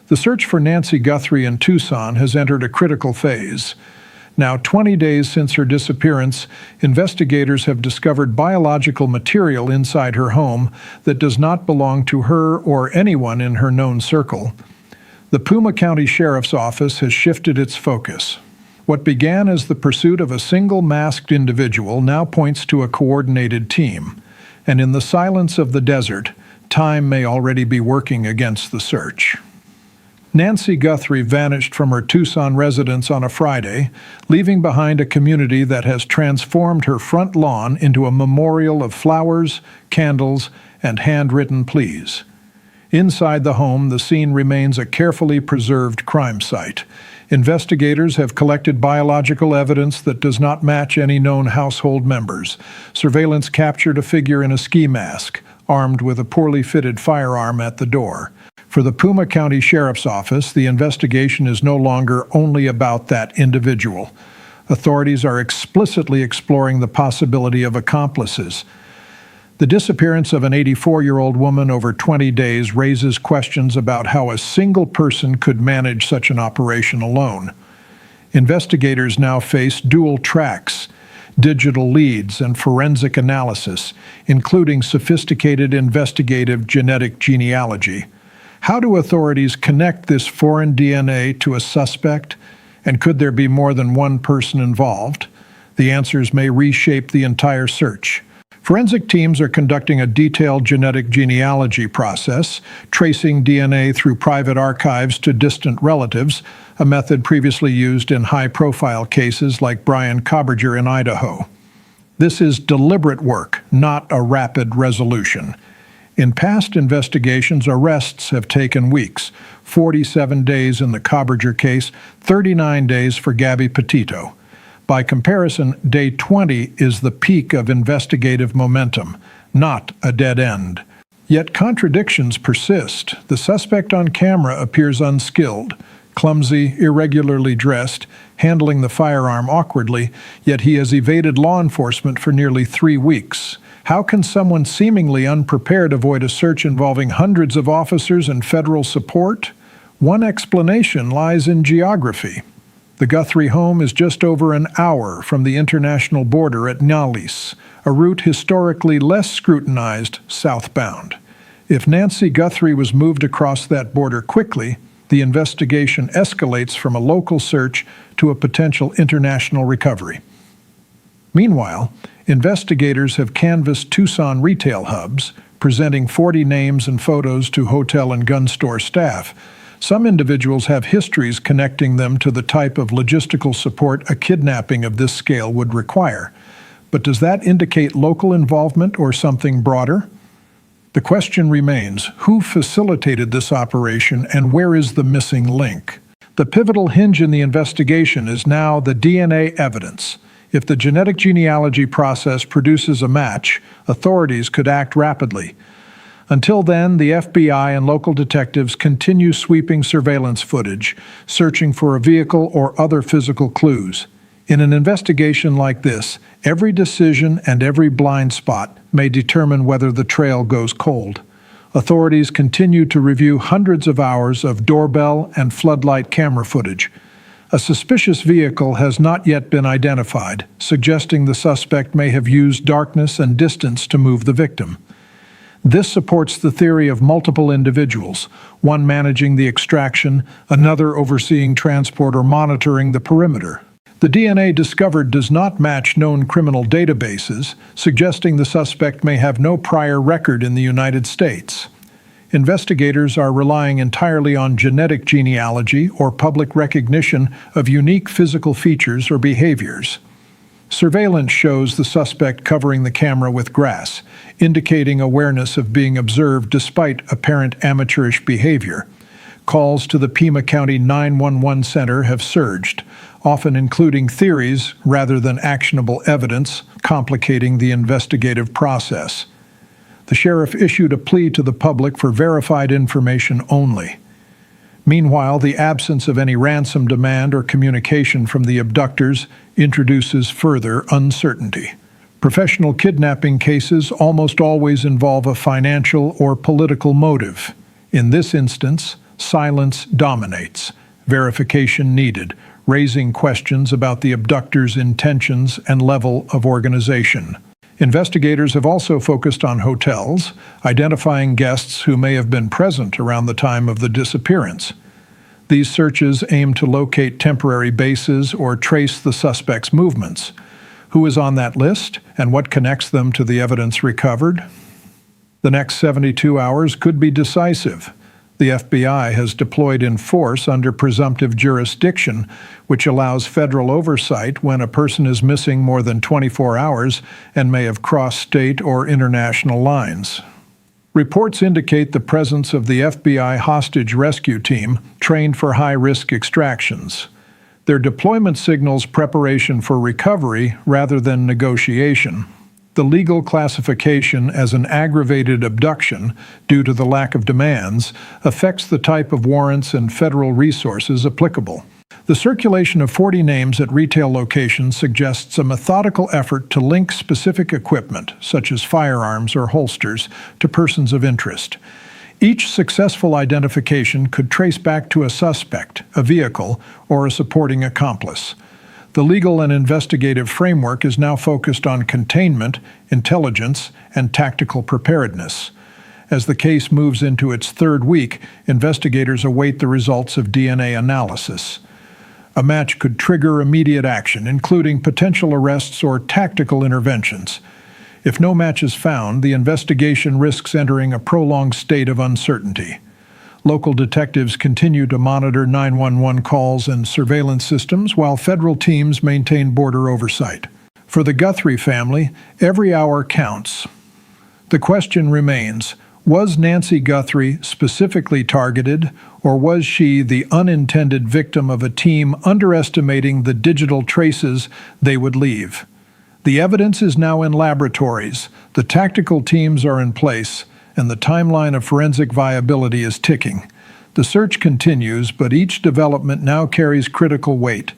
The search for Nancy Guthrie in Tucson has entered a critical phase. Now, 20 days since her disappearance, investigators have discovered biological material inside her home that does not belong to her or anyone in her known circle. The Puma County Sheriff's Office has shifted its focus. What began as the pursuit of a single masked individual now points to a coordinated team. And in the silence of the desert, time may already be working against the search. Nancy Guthrie vanished from her Tucson residence on a Friday, leaving behind a community that has transformed her front lawn into a memorial of flowers, candles, and handwritten pleas. Inside the home, the scene remains a carefully preserved crime site. Investigators have collected biological evidence that does not match any known household members. Surveillance captured a figure in a ski mask, armed with a poorly fitted firearm at the door. For the Puma County Sheriff's Office, the investigation is no longer only about that individual. Authorities are explicitly exploring the possibility of accomplices. The disappearance of an 84-year-old woman over 20 days raises questions about how a single person could manage such an operation alone. Investigators now face dual tracks, digital leads, and forensic analysis, including sophisticated investigative genetic genealogy. How do authorities connect this foreign DNA to a suspect? And could there be more than one person involved? The answers may reshape the entire search. Forensic teams are conducting a detailed genetic genealogy process, tracing DNA through private archives to distant relatives, a method previously used in high-profile cases like Brian Cobberger in Idaho. This is deliberate work, not a rapid resolution. In past investigations, arrests have taken weeks, 47 days in the Cobberger case, 39 days for Gabby Petito. By comparison, day 20 is the peak of investigative momentum, not a dead end. Yet contradictions persist. The suspect on camera appears unskilled, clumsy, irregularly dressed, handling the firearm awkwardly, yet he has evaded law enforcement for nearly 3 weeks. How can someone seemingly unprepared avoid a search involving hundreds of officers and federal support? One explanation lies in geography. The Guthrie home is just over an hour from the international border at Analysing, a route historically less scrutinized southbound. If Nancy Guthrie was moved across that border quickly, the investigation escalates from a local search to a potential international recovery. Meanwhile, investigators have canvassed Tucson retail hubs, presenting 40 names and photos to hotel and gun store staff. Some individuals have histories connecting them to the type of logistical support a kidnapping of this scale would require. But does that indicate local involvement or something broader? The question remains, who facilitated this operation and where is the missing link? The pivotal hinge in the investigation is now the DNA evidence. If the genetic genealogy process produces a match, authorities could act rapidly. Until then, the FBI and local detectives continue sweeping surveillance footage, searching for a vehicle or other physical clues. In an investigation like this, every decision and every blind spot may determine whether the trail goes cold. Authorities continue to review hundreds of hours of doorbell and floodlight camera footage. A suspicious vehicle has not yet been identified, suggesting the suspect may have used darkness and distance to move the victim. This supports the theory of multiple individuals, one managing the extraction, another overseeing transport or monitoring the perimeter. The DNA discovered does not match known criminal databases, suggesting the suspect may have no prior record in the United States. Investigators are relying entirely on genetic genealogy or public recognition of unique physical features or behaviors. Surveillance shows the suspect covering the camera with grass, indicating awareness of being observed despite apparent amateurish behavior. Calls to the Pima County 911 Center have surged, often including theories rather than actionable evidence, complicating the investigative process. The sheriff issued a plea to the public for verified information only. Meanwhile, the absence of any ransom demand or communication from the abductors introduces further uncertainty. Professional kidnapping cases almost always involve a financial or political motive. In this instance, silence dominates. Verification needed, raising questions about the abductor's intentions and level of organization. Investigators have also focused on hotels, identifying guests who may have been present around the time of the disappearance. These searches aim to locate temporary bases or trace the suspect's movements. Who is on that list and what connects them to the evidence recovered? The next 72 hours could be decisive. The FBI has deployed in force under presumptive jurisdiction, which allows federal oversight when a person is missing more than 24 hours and may have crossed state or international lines. Reports indicate the presence of the FBI hostage rescue team trained for high-risk extractions. Their deployment signals preparation for recovery rather than negotiation. The legal classification as an aggravated abduction, due to the lack of demands, affects the type of warrants and federal resources applicable. The circulation of 40 names at retail locations suggests a methodical effort to link specific equipment, such as firearms or holsters, to persons of interest. Each successful identification could trace back to a suspect, a vehicle, or a supporting accomplice. The legal and investigative framework is now focused on containment, intelligence, and tactical preparedness. As the case moves into its third week, investigators await the results of DNA analysis. A match could trigger immediate action, including potential arrests or tactical interventions. If no match is found, the investigation risks entering a prolonged state of uncertainty. Local detectives continue to monitor 911 calls and surveillance systems while federal teams maintain border oversight. For the Guthrie family, every hour counts. The question remains, was Nancy Guthrie specifically targeted, or was she the unintended victim of a team underestimating the digital traces they would leave? The evidence is now in laboratories, the tactical teams are in place, and the timeline of forensic viability is ticking. The search continues, but each development now carries critical weight.